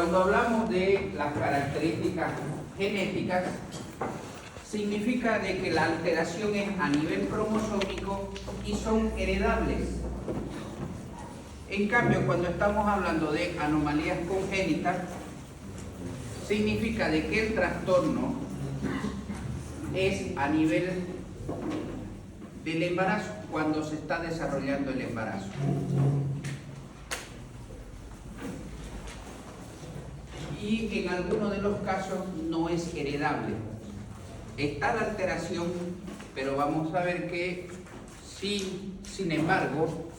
Cuando hablamos de las características genéticas, significa de que la alteración es a nivel cromosómico y son heredables. En cambio, cuando estamos hablando de anomalías congénitas, significa de que el trastorno es a nivel del embarazo, cuando se está desarrollando el embarazo. Y en algunos de los casos no es heredable. Está la alteración, pero vamos a ver que sin embargo,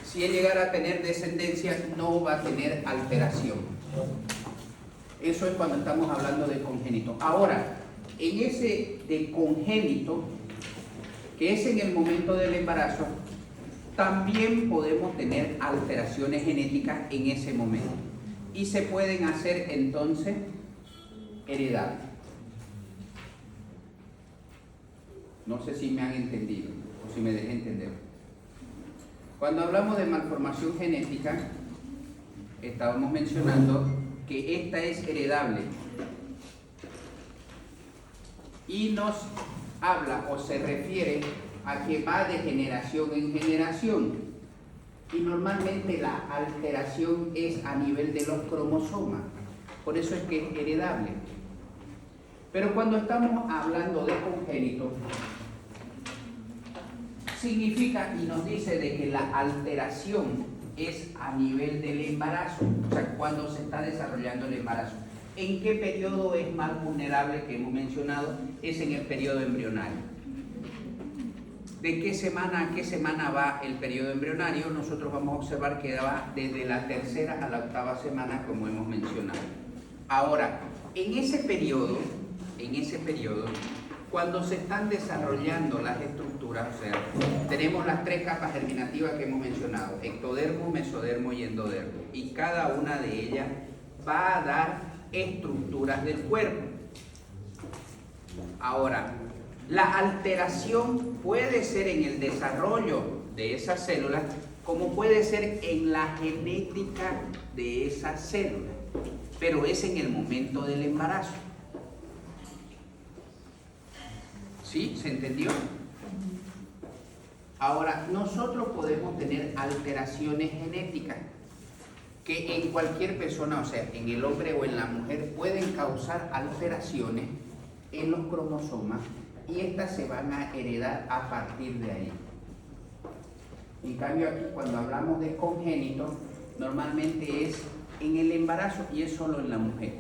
si él llegara a tener descendencia, no va a tener alteración. Eso es cuando estamos hablando de congénito. Ahora, en ese de congénito, que es en el momento del embarazo, también podemos tener alteraciones genéticas en ese momento. Y se pueden hacer entonces heredables. No sé si me han entendido o si me dejé entender. Cuando hablamos de malformación genética, estábamos mencionando que esta es heredable y nos habla o se refiere a que va de generación en generación y normalmente la alteración es a nivel de los cromosomas, por eso es que es heredable. Pero cuando estamos hablando de congénito, significa y nos dice de que la alteración es a nivel del embarazo, o sea, cuando se está desarrollando el embarazo. ¿En qué periodo es más vulnerable que hemos mencionado? Es en el periodo embrionario. ¿De qué semana a qué semana va el periodo embrionario? Nosotros vamos a observar que va desde la tercera a la octava semana, como hemos mencionado. Ahora, en ese periodo, cuando se están desarrollando las estructuras, o sea, tenemos las tres capas germinativas que hemos mencionado, ectodermo, mesodermo y endodermo, y cada una de ellas va a dar estructuras del cuerpo. Ahora, la alteración puede ser en el desarrollo de esas células, como puede ser en la genética de esas células, pero es en el momento del embarazo. ¿Sí? ¿Se entendió? Ahora, nosotros podemos tener alteraciones genéticas que en cualquier persona, o sea, en el hombre o en la mujer, pueden causar alteraciones en los cromosomas y estas se van a heredar a partir de ahí. En cambio aquí, cuando hablamos de congénito, normalmente es en el embarazo y es solo en la mujer.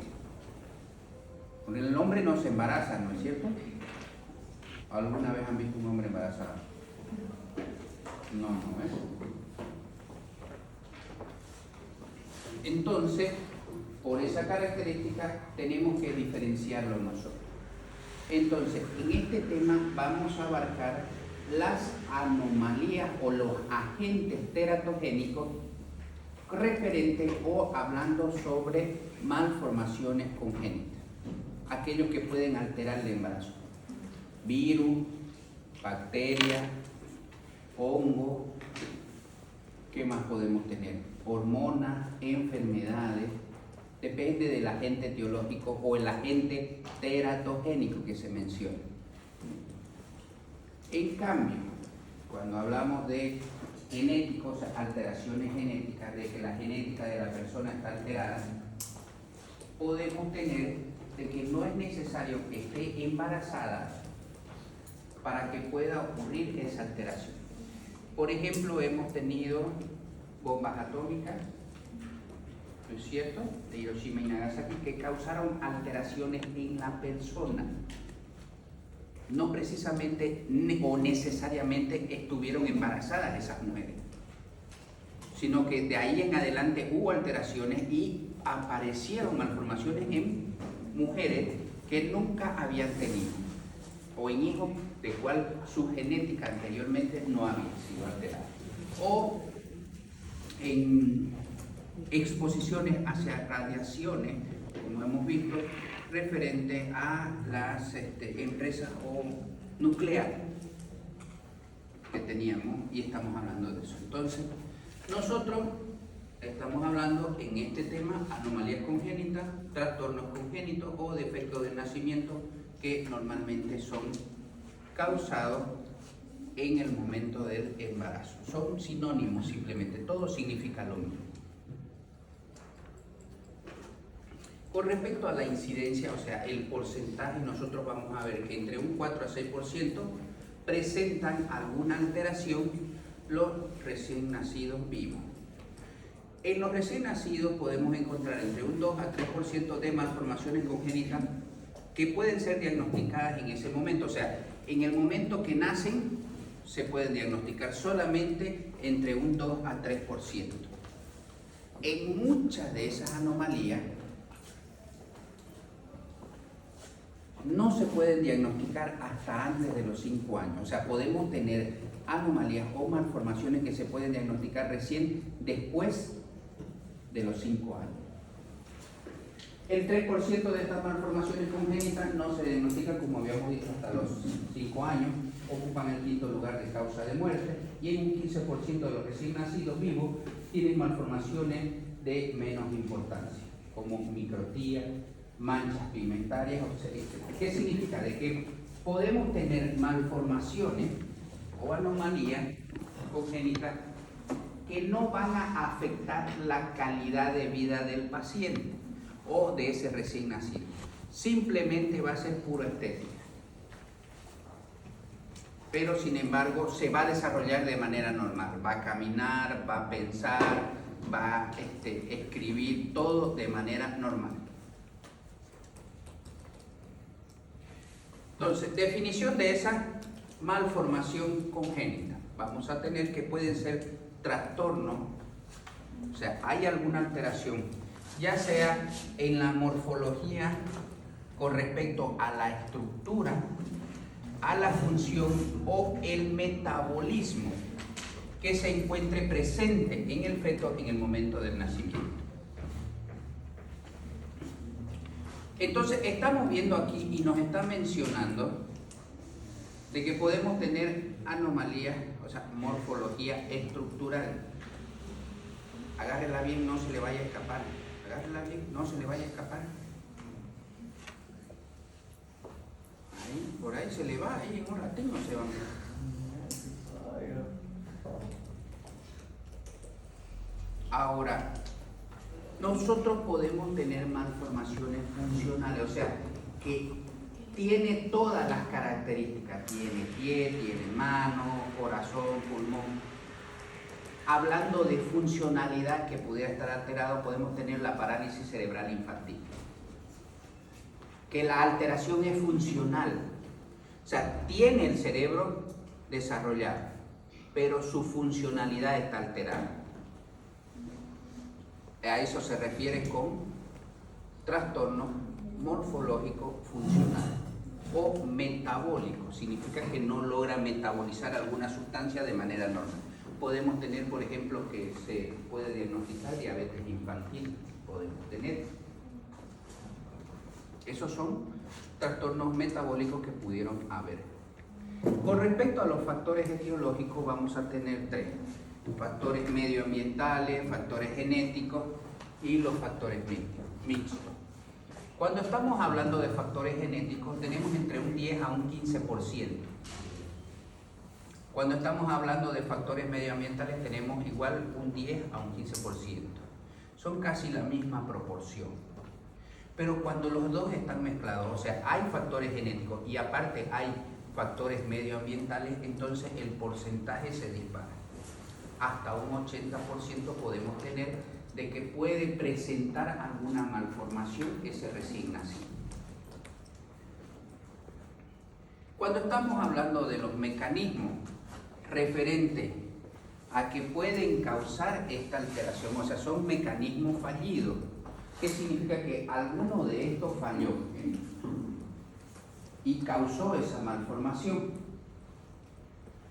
Porque el hombre no se embaraza, ¿no es cierto? ¿Alguna vez han visto un hombre embarazado? No, no es. Entonces, por esa característica tenemos que diferenciarlo nosotros. Entonces, en este tema vamos a abarcar las anomalías o los agentes teratogénicos referentes o hablando sobre malformaciones congénitas, aquellos que pueden alterar el embarazo. Virus, bacterias, hongos, ¿qué más podemos tener? Hormonas, enfermedades, depende del agente etiológico o el agente teratogénico que se menciona. En cambio, cuando hablamos de genéticos, alteraciones genéticas, de que la genética de la persona está alterada, podemos tener de que no es necesario que esté embarazada para que pueda ocurrir esa alteración. Por ejemplo, hemos tenido bombas atómicas, ¿no es cierto?, de Hiroshima y Nagasaki, que causaron alteraciones en la persona. No precisamente o necesariamente estuvieron embarazadas esas mujeres, sino que de ahí en adelante hubo alteraciones y aparecieron malformaciones en mujeres que nunca habían tenido, o en hijos de cual su genética anteriormente no había sido alterada, o en exposiciones hacia radiaciones, como hemos visto, referente a las empresas o nucleares que teníamos, y estamos hablando de eso. Entonces, nosotros Estamos hablando en este tema anomalías congénitas, trastornos congénitos o defectos de nacimiento que normalmente son causados en el momento del embarazo. Son sinónimos simplemente, todo significa lo mismo. Con respecto a la incidencia, o sea, el porcentaje, nosotros vamos a ver que entre un 4 a 6% presentan alguna alteración los recién nacidos vivos. En los recién nacidos podemos encontrar entre un 2 a 3% de malformaciones congénitas que pueden ser diagnosticadas en ese momento. O sea, en el momento que nacen se pueden diagnosticar solamente entre un 2 a 3%. En muchas de esas anomalías no se pueden diagnosticar hasta antes de los 5 años. O sea, podemos tener anomalías o malformaciones que se pueden diagnosticar recién después de los 5 años. El 3% de estas malformaciones congénitas no se diagnostican, como habíamos dicho, hasta los 5 años, ocupan el quinto lugar de causa de muerte, y en un 15% de los recién nacidos vivos tienen malformaciones de menos importancia, como microtía, manchas pigmentarias, etc. ¿Qué significa? De que podemos tener malformaciones o anomalías congénitas que no van a afectar la calidad de vida del paciente o de ese recién nacido. Simplemente va a ser pura estética. Pero sin embargo se va a desarrollar de manera normal. Va a caminar, va a pensar, va a escribir, todo de manera normal. Entonces, definición de esa malformación congénita. Vamos a tener que pueden ser trastornos, o sea, hay alguna alteración, ya sea en la morfología con respecto a la estructura, a la función o el metabolismo que se encuentre presente en el feto en el momento del nacimiento. Entonces, estamos viendo aquí y nos está mencionando de que podemos tener anomalías, o sea, morfología estructural. Agárrela bien, no se le vaya a escapar. Agárrela bien, no se le vaya a escapar. Ahí, por ahí se le va, ahí en un ratito se va. Ahora, nosotros podemos tener malformaciones funcionales, o sea, que tiene todas las características, tiene pie, tiene mano, corazón, pulmón. Hablando de funcionalidad que pudiera estar alterado, podemos tener la parálisis cerebral infantil. Que la alteración es funcional, o sea, tiene el cerebro desarrollado, pero su funcionalidad está alterada. A eso se refiere con trastorno morfológico funcional o metabólico. Significa que no logra metabolizar alguna sustancia de manera normal. Podemos tener, por ejemplo, que se puede diagnosticar diabetes infantil. Podemos tener. Esos son trastornos metabólicos que pudieron haber. Con respecto a los factores etiológicos, vamos a tener 3. Factores medioambientales, factores genéticos y los factores mixtos. Cuando estamos hablando de factores genéticos, tenemos entre un 10 a un 15%. Cuando estamos hablando de factores medioambientales, tenemos igual un 10 a un 15%. Son casi la misma proporción. Pero cuando los dos están mezclados, o sea, hay factores genéticos y aparte hay factores medioambientales, entonces el porcentaje se dispara. Hasta un 80% podemos tener de que puede presentar alguna malformación ese recién nacido. Cuando estamos hablando de los mecanismos referentes a que pueden causar esta alteración, o sea, son mecanismos fallidos, ¿qué significa? Que alguno de estos falló y causó esa malformación.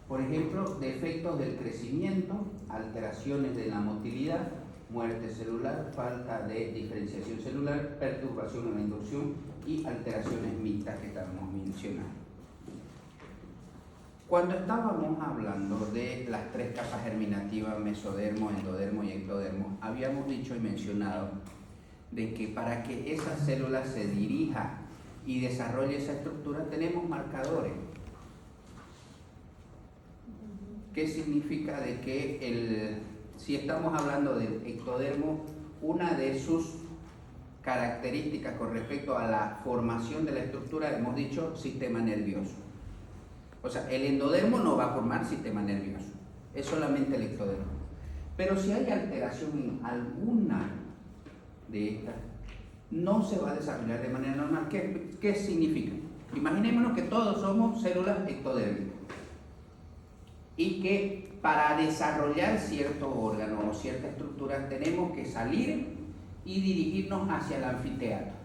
Por ejemplo, defectos del crecimiento, alteraciones de la motilidad, muerte celular, falta de diferenciación celular, perturbación en la inducción y alteraciones mixtas que estamos mencionando. Cuando estábamos hablando de las tres capas germinativas, mesodermo, endodermo y ectodermo, habíamos dicho y mencionado de que para que esa célula se dirija y desarrolle esa estructura tenemos marcadores. ¿Qué significa de que si estamos hablando del ectodermo, una de sus características con respecto a la formación de la estructura, hemos dicho sistema nervioso? O sea, el endodermo no va a formar sistema nervioso, es solamente el ectodermo. Pero si hay alteración en alguna de estas, no se va a desarrollar de manera normal. ¿Qué significa? Imaginémonos que todos somos células ectodérmicas y que para desarrollar cierto órgano o cierta estructura tenemos que salir y dirigirnos hacia el anfiteatro.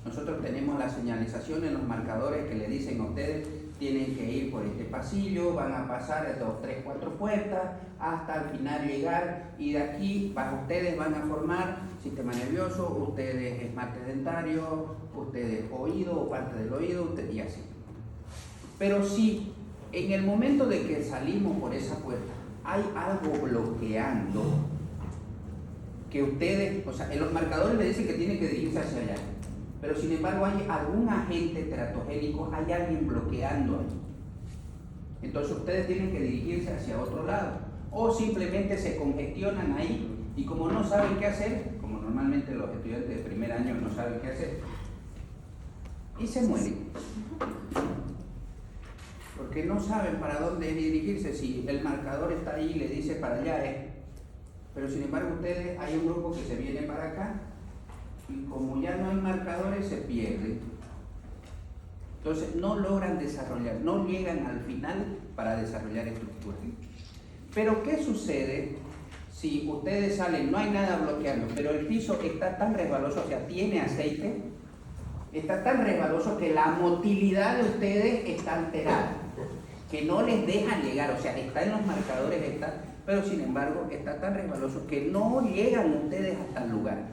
Nosotros tenemos la señalización en los marcadores que le dicen a ustedes: tienen que ir por este pasillo, van a pasar 2, 3, 4 puertas hasta al final llegar, y de aquí ustedes van a formar sistema nervioso, ustedes esmalte dentario, ustedes oído o parte del oído, y así. Pero si en el momento de que salimos por esa puerta hay algo bloqueando, que ustedes, o sea, en los marcadores le dicen que tienen que dirigirse hacia allá, pero sin embargo hay algún agente teratogénico, hay alguien bloqueando ahí. Entonces ustedes tienen que dirigirse hacia otro lado, o simplemente se congestionan ahí y como no saben qué hacer, como normalmente los estudiantes de primer año no saben qué hacer, y se mueren. Porque no saben para dónde dirigirse. Si el marcador está ahí y le dice para allá, pero sin embargo ustedes, hay un grupo que se viene para acá, y como ya no hay marcadores se pierden. Entonces no logran desarrollar, no llegan al final para desarrollar estructura. Pero ¿qué sucede si ustedes salen, no hay nada bloqueando, pero el piso está tan resbaloso, o sea, tiene aceite, está tan resbaloso que la motilidad de ustedes está alterada, que no les dejan llegar, o sea, está en los marcadores, pero sin embargo está tan resbaloso que no llegan ustedes hasta el lugar?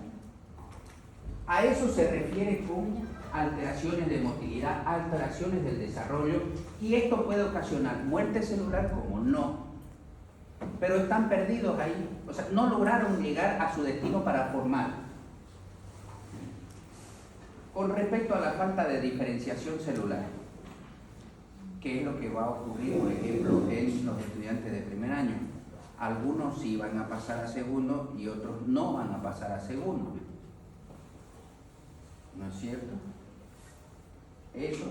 A eso se refiere con alteraciones de motilidad, alteraciones del desarrollo, y esto puede ocasionar muerte celular como no. Pero están perdidos ahí, o sea, no lograron llegar a su destino para formar. Con respecto a la falta de diferenciación celular, ¿qué es lo que va a ocurrir, por ejemplo, en los estudiantes de primer año? Algunos sí van a pasar a segundo y otros no van a pasar a segundo. ¿No es cierto? Eso,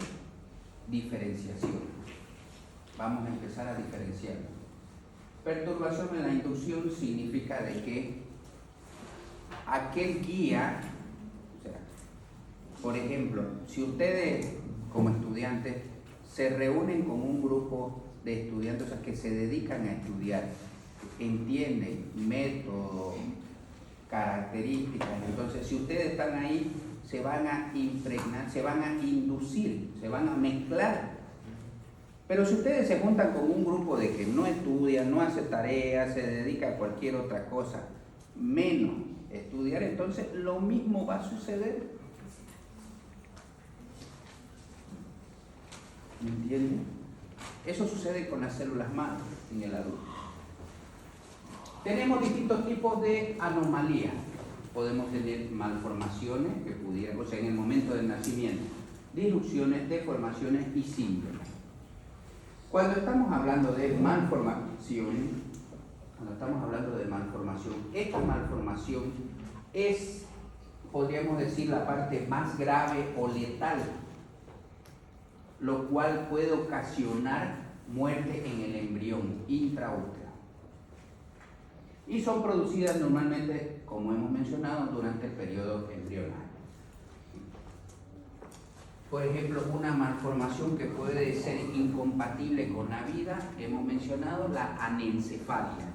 diferenciación. Vamos a empezar a diferenciar. Perturbación en la inducción significa de que aquel guía, o sea, por ejemplo, si ustedes como estudiantes se reúnen con un grupo de estudiantes, o sea, que se dedican a estudiar, entienden método, características, entonces si ustedes están ahí, se van a impregnar, se van a inducir, se van a mezclar. Pero si ustedes se juntan con un grupo de que no estudia, no hace tareas, se dedica a cualquier otra cosa, menos estudiar, entonces lo mismo va a suceder. ¿Me entienden? Eso sucede con las células madre en el adulto. Tenemos distintos tipos de anomalías. Podemos tener malformaciones que pudieran, o sea, en el momento del nacimiento, disrupciones, deformaciones y síndromes. Cuando estamos hablando de malformación, esta malformación es, podríamos decir, la parte más grave o letal, lo cual puede ocasionar muerte en el embrión intraútero. Y son producidas normalmente, como hemos mencionado, durante el periodo embrional. Por ejemplo, una malformación que puede ser incompatible con la vida, hemos mencionado la anencefalia.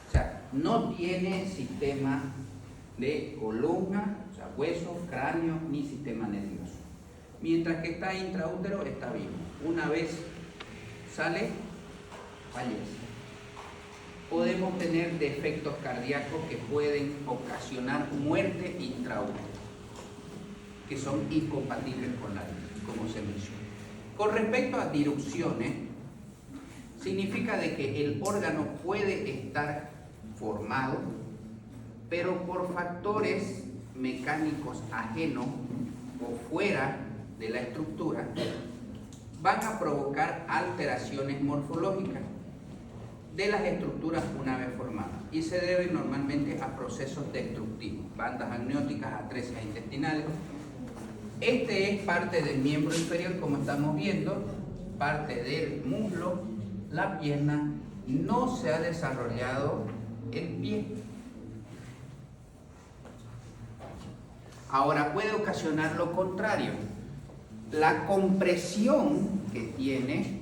O sea, no tiene sistema de columna, o sea, hueso, cráneo, ni sistema nervioso. Mientras que está intraútero, está vivo. Una vez sale, fallece. Podemos tener defectos cardíacos que pueden ocasionar muerte intraútero, que son incompatibles con la vida, como se menciona. Con respecto a disrupciones, significa de que el órgano puede estar formado, pero por factores mecánicos ajenos o fuera de la estructura, van a provocar alteraciones morfológicas de las estructuras una vez formadas y se deben normalmente a procesos destructivos, bandas amnióticas, atresia intestinales. Este es parte del miembro inferior, como estamos viendo, parte del muslo, la pierna. No se ha desarrollado el pie. Ahora puede ocasionar lo contrario. La compresión que tiene,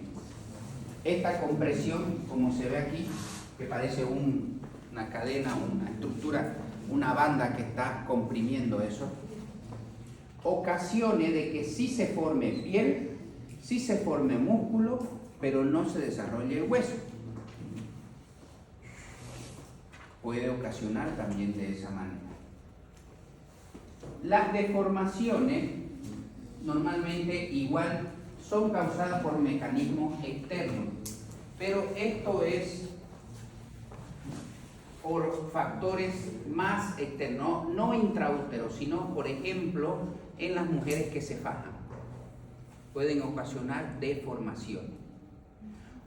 esta compresión, como se ve aquí, que parece una cadena, una estructura, una banda que está comprimiendo eso, ocasione de que sí se forme piel, sí se forme músculo, pero no se desarrolle el hueso. Puede ocasionar también de esa manera. Las deformaciones normalmente igual son causadas por mecanismos externos, pero esto es por factores más externos, no intraúteros, sino por ejemplo en las mujeres que se fajan, pueden ocasionar deformación.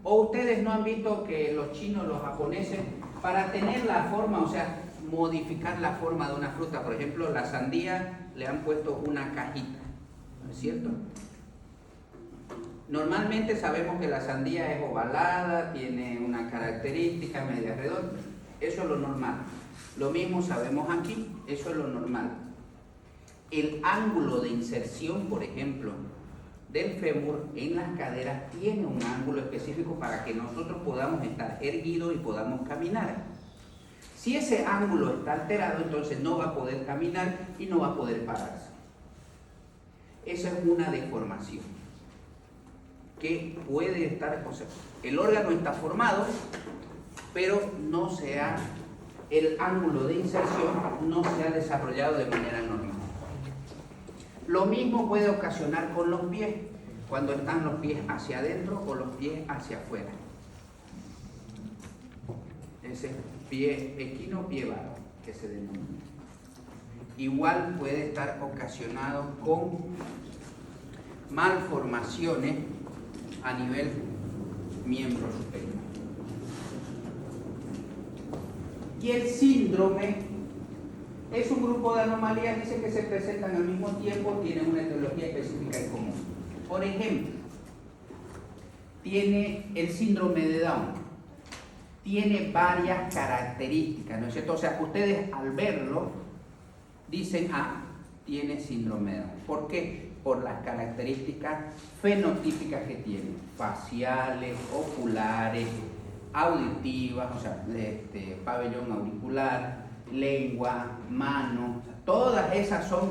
O ustedes no han visto que los chinos, los japoneses, para tener la forma, o sea, modificar la forma de una fruta, por ejemplo, la sandía le han puesto una cajita, ¿no es cierto? Normalmente sabemos que la sandía es ovalada, tiene una característica media redonda, eso es lo normal. Lo mismo sabemos aquí, eso es lo normal. El ángulo de inserción, por ejemplo, del fémur en las caderas tiene un ángulo específico para que nosotros podamos estar erguidos y podamos caminar. Si ese ángulo está alterado, entonces no va a poder caminar y no va a poder pararse. Esa es una deformación que puede estar, o sea, el órgano está formado, pero no se ha, el ángulo de inserción no se ha desarrollado de manera normal. Lo mismo puede ocasionar con los pies, cuando están los pies hacia adentro o los pies hacia afuera. Ese pie equino, pie varo, que se denomina. Igual puede estar ocasionado con malformaciones a nivel miembro superior. Y el síndrome es un grupo de anomalías, dice, que se presentan al mismo tiempo, tienen una etiología específica en común. Por ejemplo, tiene el síndrome de Down, tiene varias características, ¿no es cierto? O sea, ustedes al verlo dicen, ah, tiene síndrome de Down. ¿Por qué? Por las características fenotípicas que tiene, faciales, oculares, auditivas, o sea, pabellón auricular, lengua, mano, todas esas son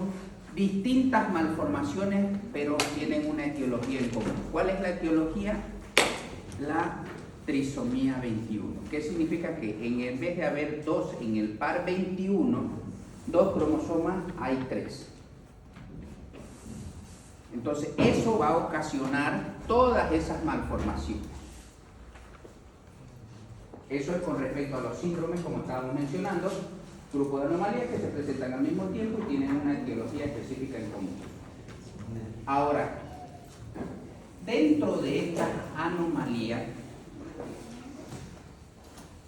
distintas malformaciones, pero tienen una etiología en común. ¿Cuál es la etiología? La trisomía 21. ¿Qué significa? Que en vez de haber dos en el par 21, dos cromosomas, hay tres. Entonces, eso va a ocasionar todas esas malformaciones. Eso es con respecto a los síndromes, como estábamos mencionando, grupos de anomalías que se presentan al mismo tiempo y tienen una etiología específica en común. Ahora, dentro de estas anomalías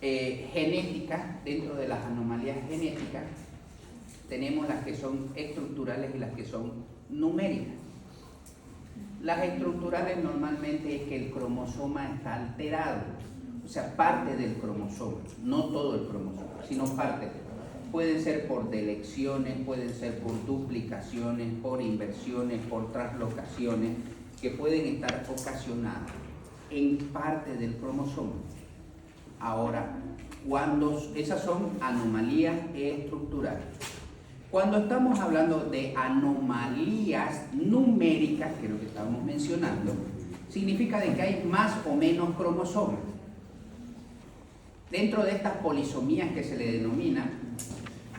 genéticas, dentro de las anomalías genéticas, tenemos las que son estructurales y las que son numéricas. Las estructurales normalmente es que el cromosoma está alterado, o sea, parte del cromosoma, no todo el cromosoma, sino parte. Pueden ser por delecciones, pueden ser por duplicaciones, por inversiones, por translocaciones, que pueden estar ocasionadas en parte del cromosoma. Ahora, esas son anomalías estructurales. Cuando estamos hablando de anomalías numéricas, que es lo que estábamos mencionando, significa de que hay más o menos cromosomas. Dentro de estas polisomías que se le denomina,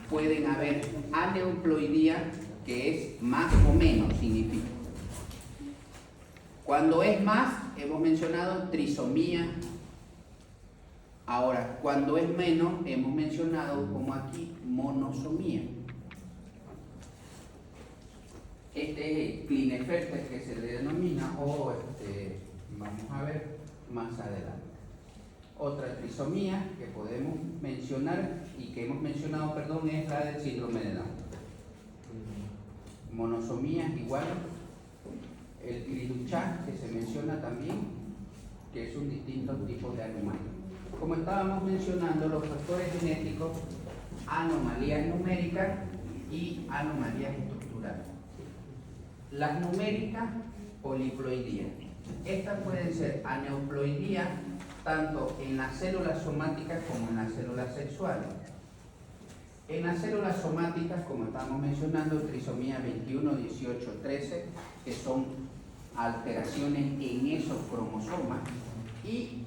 pueden haber aneuploidía, que es más o menos, significa. Cuando es más, hemos mencionado trisomía. Ahora, cuando es menos, hemos mencionado como aquí monosomía. Este es el Klinefelter que se le denomina, o vamos a ver más adelante. Otra trisomía que podemos mencionar y que hemos mencionado, perdón, es la del síndrome de Down. Monosomía igual, el Cri-du-Chat que se menciona también, que es un distinto tipo de anomalía. Como estábamos mencionando, los factores genéticos, anomalías numéricas y anomalías estructurales. Las numéricas, poliploidía. Estas pueden ser aneuploidía tanto en las células somáticas como en las células sexuales. En las células somáticas, como estamos mencionando, trisomía 21, 18, 13, que son alteraciones en esos cromosomas, y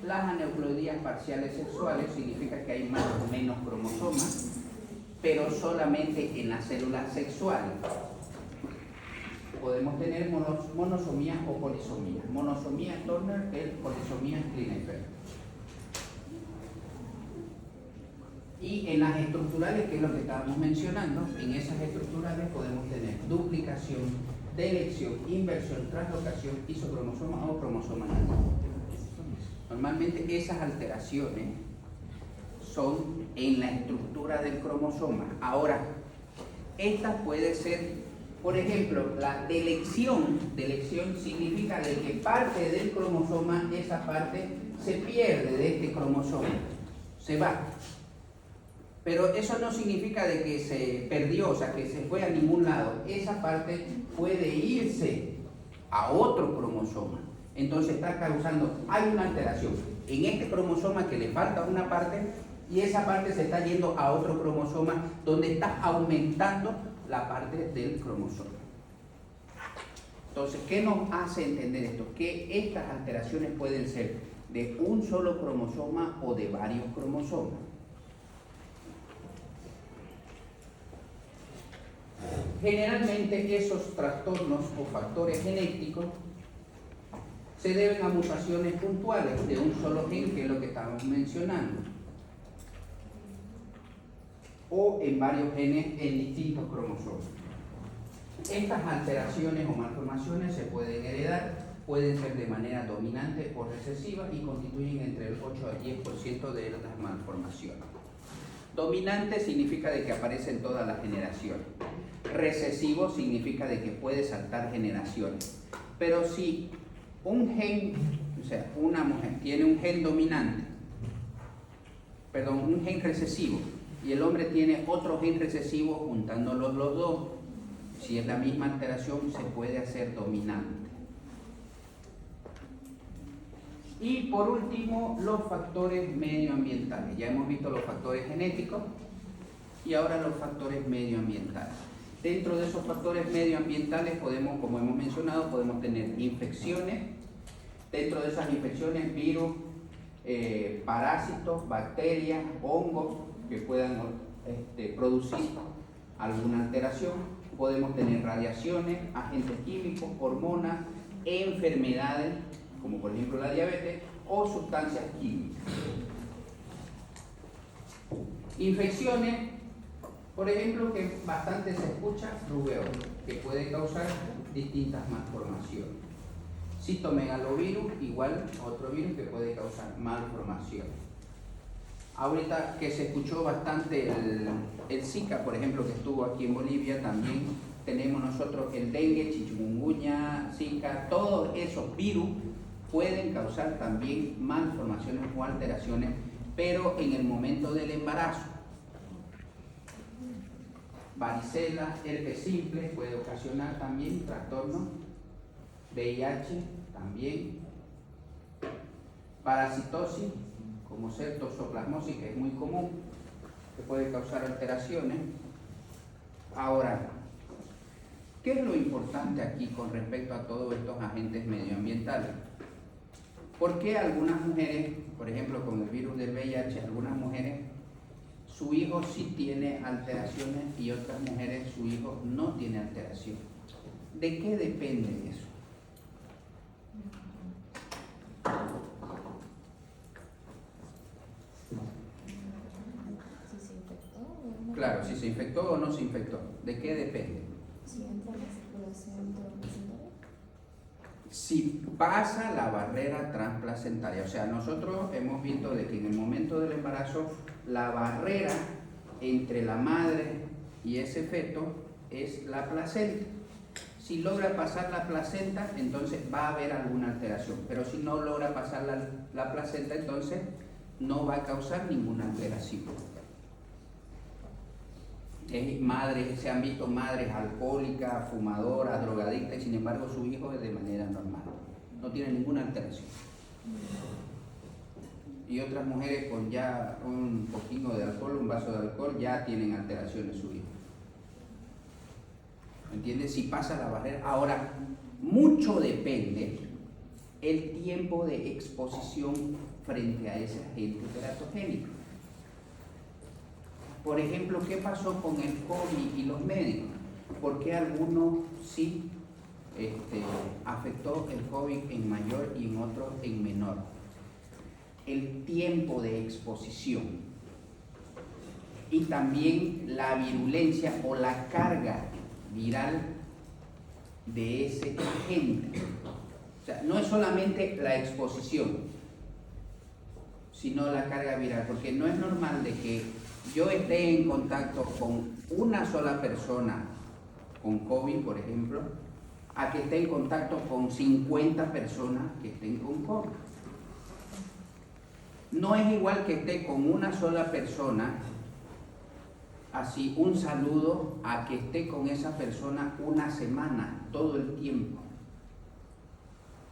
las aneuploidías parciales sexuales significa que hay más o menos cromosomas, pero solamente en las células sexuales. Podemos tener monosomías o polisomías. Monosomía Turner, polisomía Klinefelter. Y en las estructurales, que es lo que estábamos mencionando, en esas estructurales podemos tener duplicación, delección, inversión, translocación, isocromosoma o cromosoma nano. Normalmente esas alteraciones son en la estructura del cromosoma. Ahora, esta puede ser, por ejemplo, la delección. Delección significa de que parte del cromosoma, esa parte se pierde de este cromosoma, se va. Pero eso no significa de que se perdió, o sea, que se fue a ningún lado. Esa parte puede irse a otro cromosoma. Entonces está causando, hay una alteración en este cromosoma que le falta una parte y esa parte se está yendo a otro cromosoma donde está aumentando la parte del cromosoma. Entonces, ¿qué nos hace entender esto? Que estas alteraciones pueden ser de un solo cromosoma o de varios cromosomas. Generalmente esos trastornos o factores genéticos se deben a mutaciones puntuales de un solo gen, que es lo que estamos mencionando, o en varios genes en distintos cromosomas. Estas alteraciones o malformaciones se pueden heredar, pueden ser de manera dominante o recesiva y constituyen entre el 8 al 10% de las malformaciones. Dominante significa de que aparece en todas las generaciones. Recesivo significa de que puede saltar generaciones. Pero si un gen, o sea, una mujer tiene un gen dominante, perdón, un gen recesivo, y el hombre tiene otro gen recesivo, juntándolos los dos, si es la misma alteración, se puede hacer dominante. Y por último, los factores medioambientales. Ya hemos visto los factores genéticos y ahora los factores medioambientales. Dentro de esos factores medioambientales podemos, como hemos mencionado, podemos tener infecciones. Dentro de esas infecciones, virus, parásitos, bacterias, hongos que puedan producir alguna alteración. Podemos tener radiaciones, agentes químicos, hormonas, enfermedades, como por ejemplo la diabetes, o sustancias químicas. Infecciones, por ejemplo, que bastante se escucha, rubeola, que puede causar distintas malformaciones. Citomegalovirus, igual otro virus que puede causar malformaciones. Ahorita que se escuchó bastante el Zika, por ejemplo, que estuvo aquí en Bolivia, también tenemos nosotros el dengue, chikungunya, Zika, todos esos virus pueden causar también malformaciones o alteraciones, pero en el momento del embarazo. Varicela, herpes simple puede ocasionar también trastornos, VIH también, parasitosis, como toxoplasmosis, que es muy común, que puede causar alteraciones. Ahora, ¿qué es lo importante aquí con respecto a todos estos agentes medioambientales? ¿Por qué algunas mujeres, por ejemplo con el virus del VIH, algunas mujeres, su hijo sí tiene alteraciones y otras mujeres, su hijo no tiene alteración? ¿De qué depende eso? Claro, si se infectó o no se infectó. ¿De qué depende? Si entra la circulación transplacentaria. Si pasa la barrera transplacentaria, o sea, nosotros hemos visto de que en el momento del embarazo la barrera entre la madre y ese feto es la placenta. Si logra pasar la placenta, entonces va a haber alguna alteración, pero si no logra pasar la placenta, entonces no va a causar ninguna alteración. Se han visto madres alcohólicas, fumadoras, drogadictas, y sin embargo su hijo es de manera normal, no tiene ninguna alteración. Y otras mujeres con ya un poquito de alcohol, un vaso de alcohol, ya tienen alteraciones su hijo. ¿Entiendes? Si pasa la barrera. Ahora, mucho depende el tiempo de exposición frente a ese agente teratogénico. Por ejemplo, ¿qué pasó con el COVID y los médicos? ¿Por qué algunos sí afectó el COVID en mayor y en otros en menor? El tiempo de exposición y también la virulencia o la carga viral de ese agente. O sea, no es solamente la exposición, sino la carga viral, porque no es normal de que yo esté en contacto con una sola persona con COVID, por ejemplo, a que esté en contacto con 50 personas que estén con COVID. No es igual que esté con una sola persona, así un saludo, a que esté con esa persona una semana, todo el tiempo.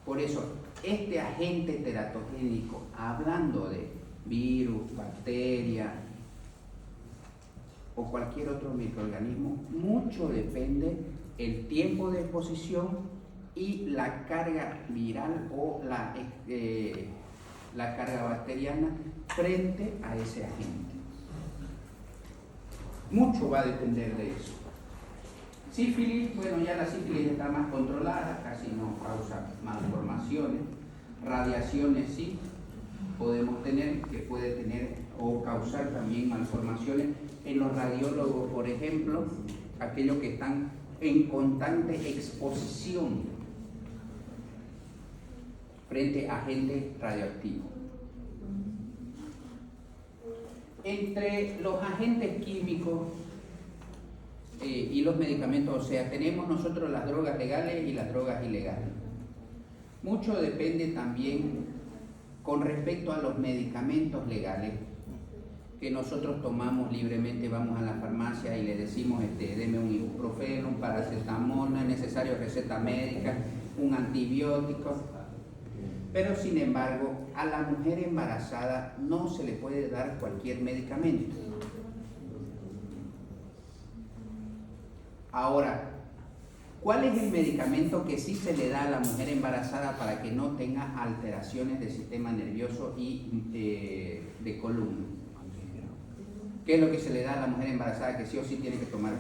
Por eso, este agente teratogénico, hablando de virus, bacteria o cualquier otro microorganismo, mucho depende el tiempo de exposición y la carga viral o la carga bacteriana frente a ese agente. Mucho va a depender de eso. Sífilis, bueno, ya la sífilis está más controlada, casi no causa malformaciones. Radiaciones sí, podemos tener, que puede tener o causar también malformaciones en los radiólogos, por ejemplo, aquellos que están en constante exposición frente a agentes radioactivos. Entre los agentes químicos y los medicamentos, o sea, tenemos nosotros las drogas legales y las drogas ilegales. Mucho depende también con respecto a los medicamentos legales que nosotros tomamos libremente. Vamos a la farmacia y le decimos, deme un ibuprofeno, un paracetamol, no es necesario receta médica, un antibiótico. Pero sin embargo, a la mujer embarazada no se le puede dar cualquier medicamento. Ahora, ¿cuál es el medicamento que sí se le da a la mujer embarazada para que no tenga alteraciones del sistema nervioso y de columna? ¿Qué es lo que se le da a la mujer embarazada que sí o sí tiene que tomar?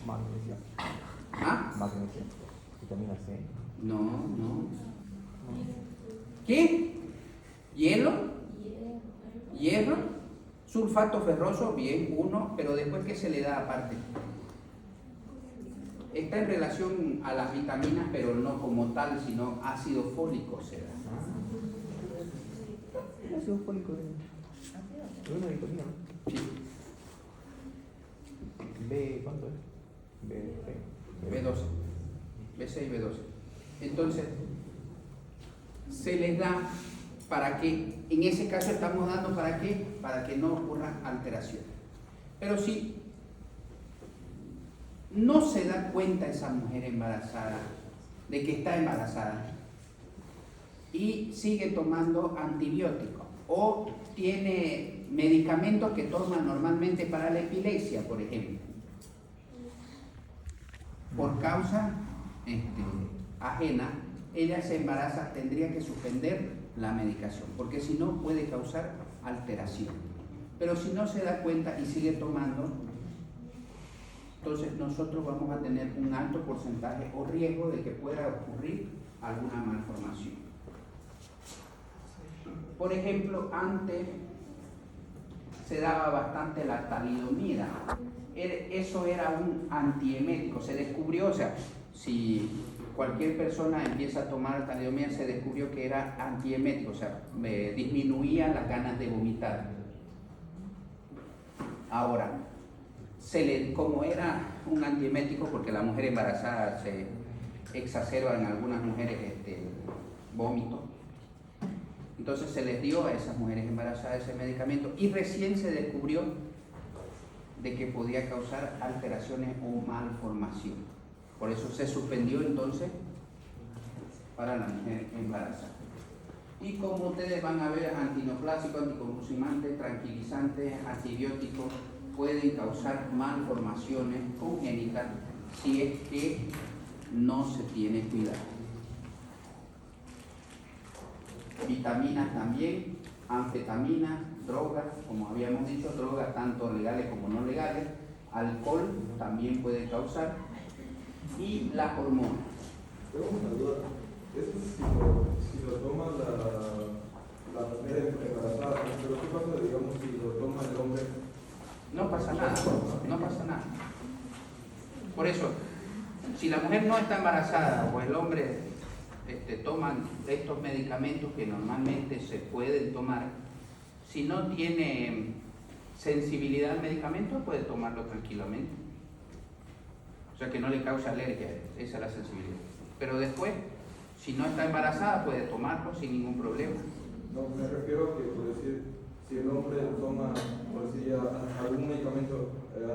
Magnesio. ¿Ah? Magnesio. Vitamina C. No. ¿Qué? ¿Hielo? ¿Hierro? Sulfato ferroso, bien, uno, pero después ¿qué se le da aparte? Está en relación a las vitaminas, pero no como tal, sino ácido fólico se da. Ácido fólico es una vitamina, ¿no? Sí. B, ¿cuánto es? B12, B6 y B12. Entonces, se les da para que, en ese caso estamos dando para qué, para que no ocurran alteraciones. Pero si no se da cuenta esa mujer embarazada de que está embarazada y sigue tomando antibióticos o tiene medicamentos que toma normalmente para la epilepsia, por ejemplo, por causa ajena, ella se embaraza, tendría que suspender la medicación, porque si no puede causar alteración. Pero si no se da cuenta y sigue tomando, entonces nosotros vamos a tener un alto porcentaje o riesgo de que pueda ocurrir alguna malformación. Por ejemplo, antes se daba bastante la talidomida. Eso era un antiemético, se descubrió, o sea, si cualquier persona empieza a tomar talidomida, se descubrió que era antiemético, o sea, disminuía las ganas de vomitar. Ahora, como era un antiemético, porque la mujer embarazada se exacerba en algunas mujeres vómito, entonces se les dio a esas mujeres embarazadas ese medicamento y recién se descubrió de que podía causar alteraciones o malformación. Por eso se suspendió entonces para la mujer embarazada. Y como ustedes van a ver, antineoplásicos, anticonvulsivantes, tranquilizantes, antibióticos pueden causar malformaciones congénitas si es que no se tiene cuidado. Vitaminas también, anfetaminas, drogas, como habíamos dicho, drogas tanto legales como no legales, alcohol también puede causar, y las hormonas. Tengo una duda. Eso si lo toma la mujer embarazada, pero ¿qué pasa, digamos, si lo toma el hombre? No pasa nada, no pasa nada. Por eso, si la mujer no está embarazada o el hombre toman estos medicamentos que normalmente se pueden tomar, si no tiene sensibilidad al medicamento, puede tomarlo tranquilamente. O sea que no le causa alergia, esa es la sensibilidad. Pero después, si no está embarazada, puede tomarlo sin ningún problema. No, me refiero a que, por decir, si el hombre toma, por decir, algún medicamento